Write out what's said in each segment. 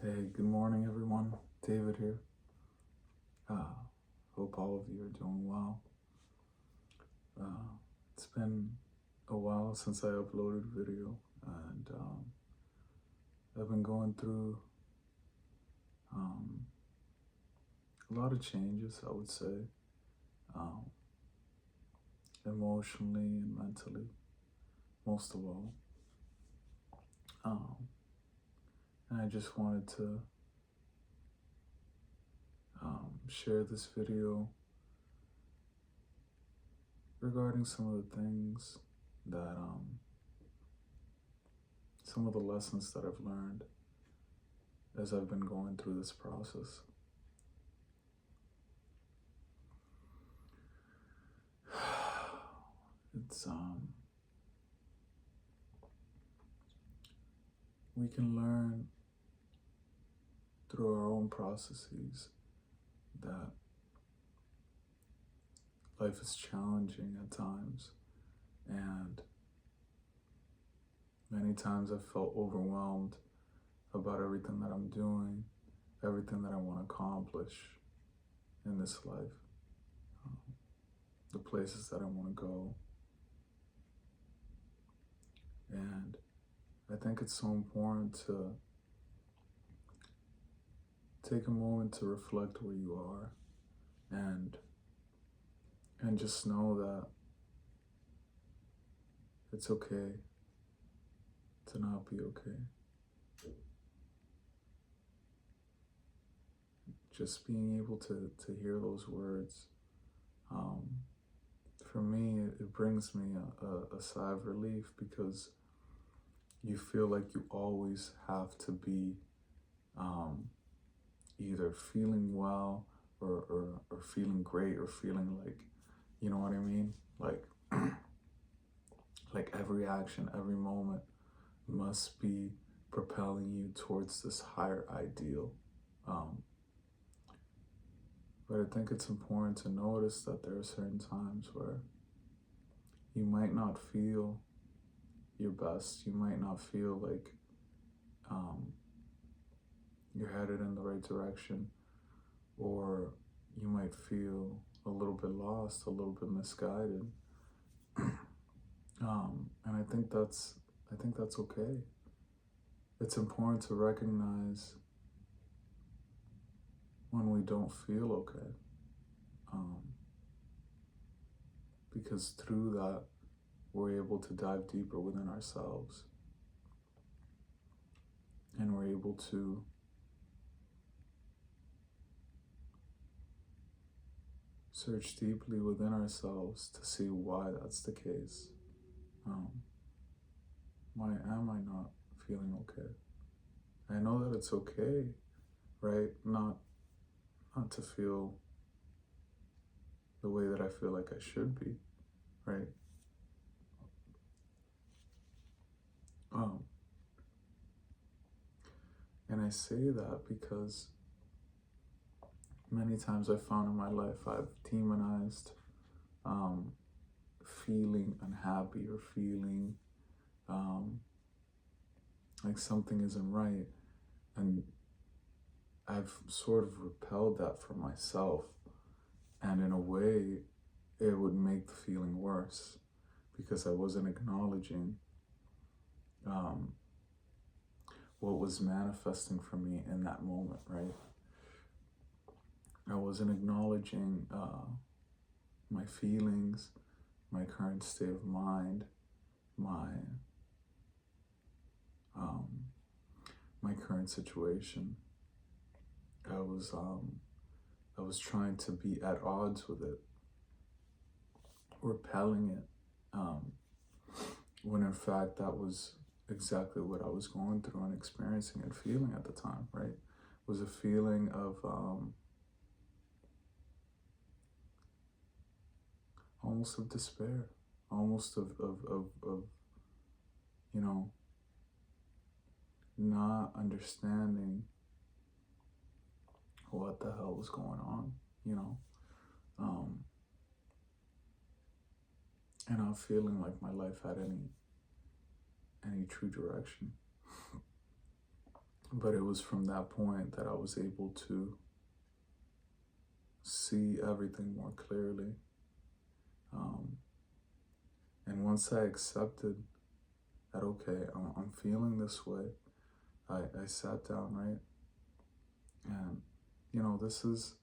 Hey, good morning, everyone. David here. Uh, Hope all of you are doing well. It's been a while since I uploaded a video, and I've been going through um, a lot of changes, I would say, um, emotionally and mentally, most of all. Um, and I just wanted to share this video regarding some of the things that, some of the lessons that I've learned as I've been going through this process. It's we can learn through our own processes that life is challenging at times, and many times I've felt overwhelmed about everything that I'm doing, everything that I want to accomplish in this life, um, the places that I want to go. And I think it's so important to take a moment to reflect where you are and just know that it's okay to not be okay. Just being able to hear those words, um, for me, it brings me a sigh of relief, because you feel like you always have to be either feeling well or feeling great, or feeling like, you know what I mean? Like, like every action, every moment must be propelling you towards this higher ideal. Um, but I think it's important to notice that there are certain times where you might not feel your best. You might not feel like um, you're headed in the right direction, or you might feel a little bit lost, a little bit misguided. And I think that's okay. It's important to recognize when we don't feel okay, um, because through that we're able to dive deeper within ourselves, and we're able to search deeply within ourselves to see why that's the case. Um, why am I not feeling okay? I know that it's okay, right? Not to feel the way that I feel like I should be, right? Um, and I say that because many times I've found in my life I've demonized um, feeling unhappy, or feeling um, like something isn't right. And I've sort of repelled that from myself. And in a way, it would make the feeling worse, because I wasn't acknowledging um, what was manifesting for me in that moment, right? I wasn't acknowledging my feelings, my current state of mind, my um, my current situation. I was trying to be at odds with it, repelling it, um, when in fact that was exactly what I was going through and experiencing and feeling at the time, right? It was a feeling of almost of despair, almost of you know, not understanding what the hell was going on, you know, um, and not feeling like my life had any true direction. But it was from that point that I was able to see everything more clearly. And once I accepted that, okay, I'm feeling this way, I sat down, right? And, this is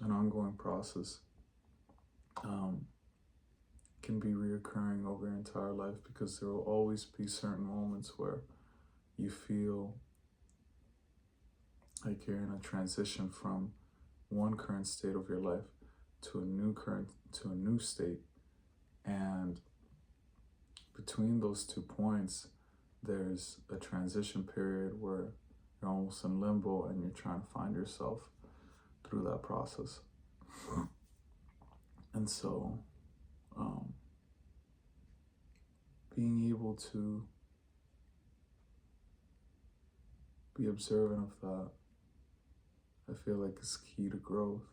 an ongoing process. Can be reoccurring over your entire life, because there will always be certain moments where you feel like you're in a transition from one current state of your life to a new state, and between those 2 points there's a transition period where you're almost in limbo and you're trying to find yourself through that process. And so being able to be observant of that, I feel like, is key to growth,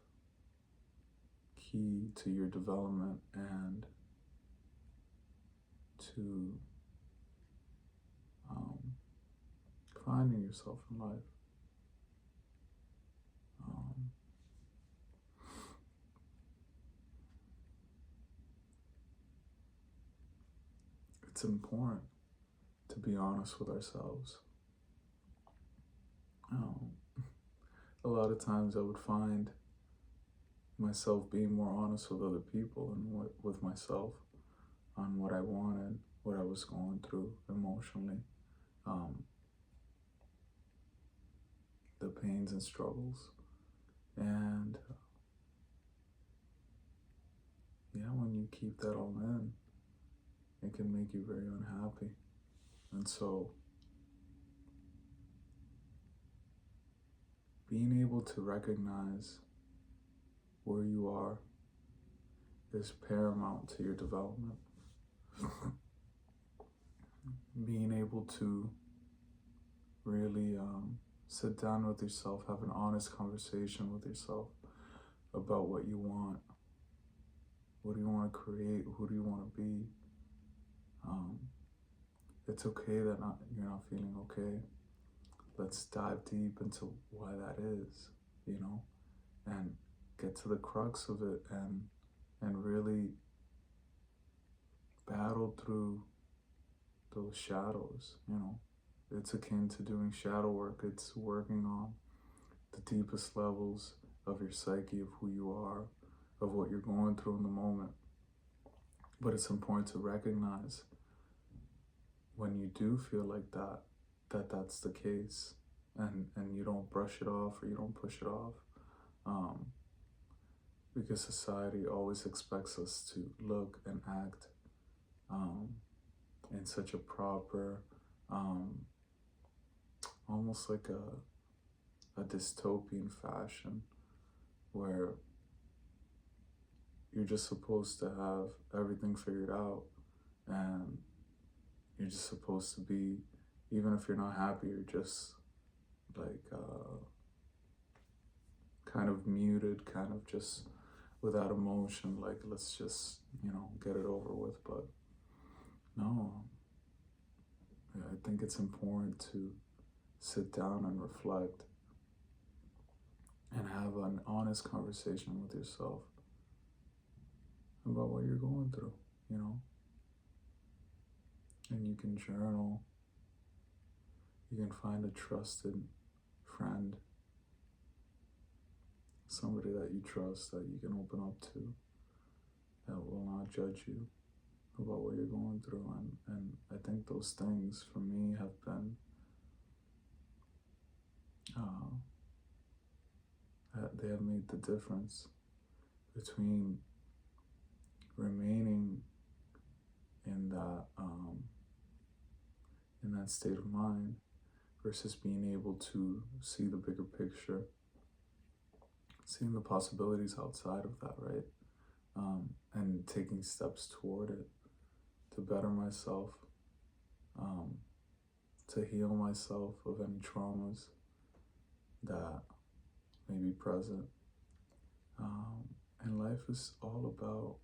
key to your development, and to finding yourself in life. It's important to be honest with ourselves. A lot of times I would find myself being more honest with other people and with myself on what I wanted, what I was going through emotionally, the pains and struggles. And when you keep that all in, it can make you very unhappy. And so being able to recognize where you are is paramount to your development. Being able to really sit down with yourself, have an honest conversation with yourself about what you want. What do you want to create? Who do you want to be? It's okay that you're not feeling okay. Let's dive deep into why that is, and get to the crux of it, and really battle through those shadows. It's akin to doing shadow work. It's working on the deepest levels of your psyche, of who you are, of what you're going through in the moment. But it's important to recognize when you do feel like that's the case, and you don't brush it off or you don't push it off, because society always expects us to look and act in such a proper, almost like a dystopian fashion, where you're just supposed to have everything figured out, and you're just supposed to be, even if you're not happy, you're just like kind of muted, kind of just without emotion, like let's just get it over with. But no, I think it's important to sit down and reflect and have an honest conversation with yourself about what you're going through, and you can journal. You can find a trusted friend, somebody that you trust, that you can open up to, that will not judge you about what you're going through. And I think those things for me have been they have made the difference between remaining in that state of mind versus being able to see the bigger picture, seeing the possibilities outside of that, right? And taking steps toward it to better myself, to heal myself of any traumas that may be present. And life is all about,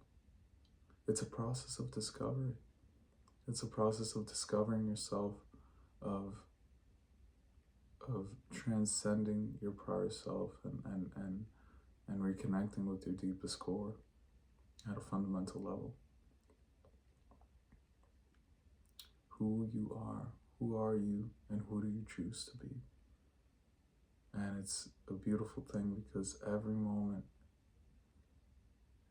it's a process of discovery. It's a process of discovering yourself, of of transcending your prior self and reconnecting with your deepest core at a fundamental level. Who you are you, and who do you choose to be? And it's a beautiful thing because every moment,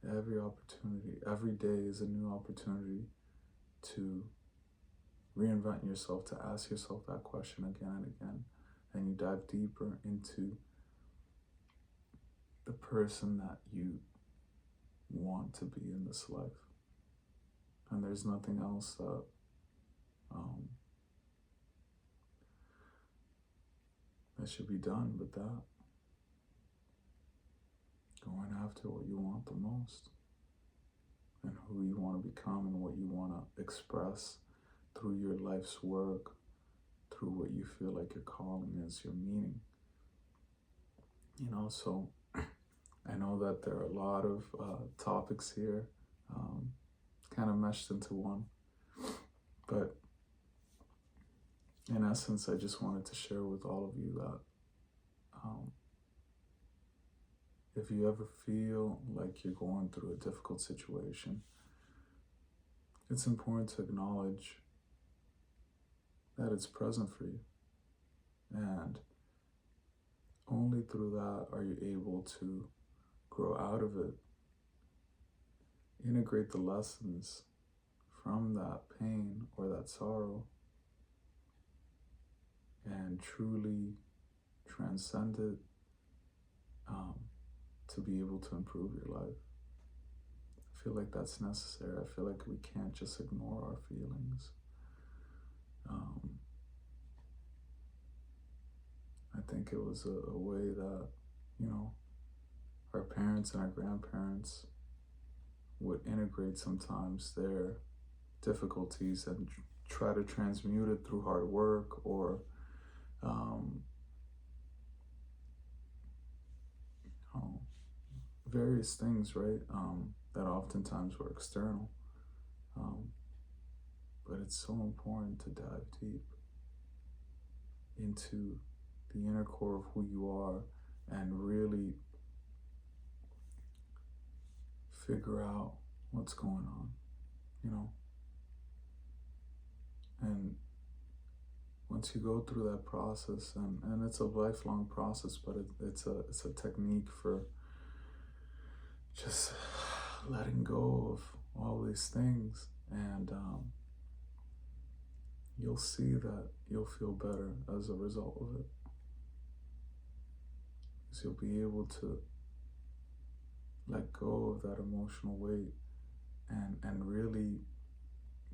every opportunity, every day is a new opportunity to reinvent yourself, to ask yourself that question again and again. And you dive deeper into the person that you want to be in this life. And there's nothing else that should be done but that. Going after what you want the most, and who you want to become, and what you want to express through your life's work, through what you feel like your calling is, your meaning. So I know that there are a lot of topics here, kind of meshed into one, but in essence, I just wanted to share with all of you that if you ever feel like you're going through a difficult situation, it's important to acknowledge that it's present for you. And only through that are you able to grow out of it, integrate the lessons from that pain or that sorrow, and truly transcend it to be able to improve your life. I feel like that's necessary. I feel like we can't just ignore our feelings. I think it was a way that, our parents and our grandparents would integrate sometimes their difficulties and try to transmute it through hard work or various things, right? That oftentimes were external. But it's so important to dive deep into the inner core of who you are and really figure out what's going on, And once you go through that process, and it's a lifelong process, but it's a technique for just letting go of all these things, and you'll see that you'll feel better as a result of it. Because you'll be able to let go of that emotional weight, and really,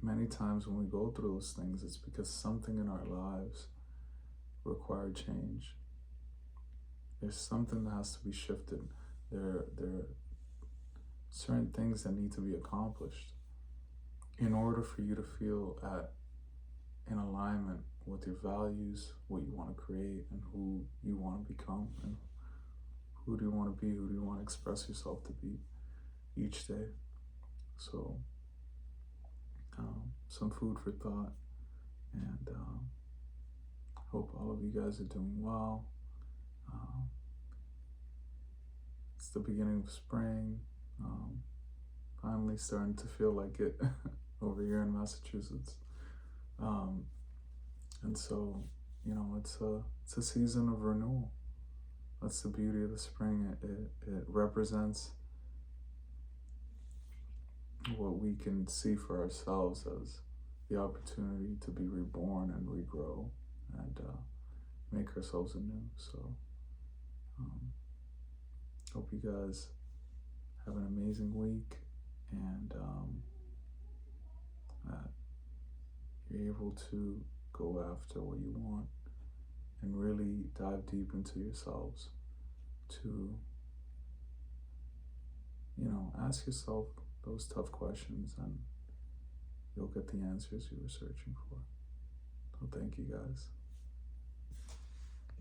many times when we go through those things, it's because something in our lives required change. There's something that has to be shifted. There are certain things that need to be accomplished in order for you to feel in alignment with your values, what you want to create, and who you want to become, and who do you want to be, who do you want to express yourself to be each day. So some food for thought, and hope all of you guys are doing well. It's the beginning of spring, finally starting to feel like it over here in Massachusetts, and so it's a season of renewal. That's the beauty of the spring. It represents what we can see for ourselves as the opportunity to be reborn and regrow and make ourselves anew. So hope you guys have an amazing week, and that you're able to go after what you want and really dive deep into yourselves to ask yourself those tough questions, and you'll get the answers you were searching for. So thank you guys.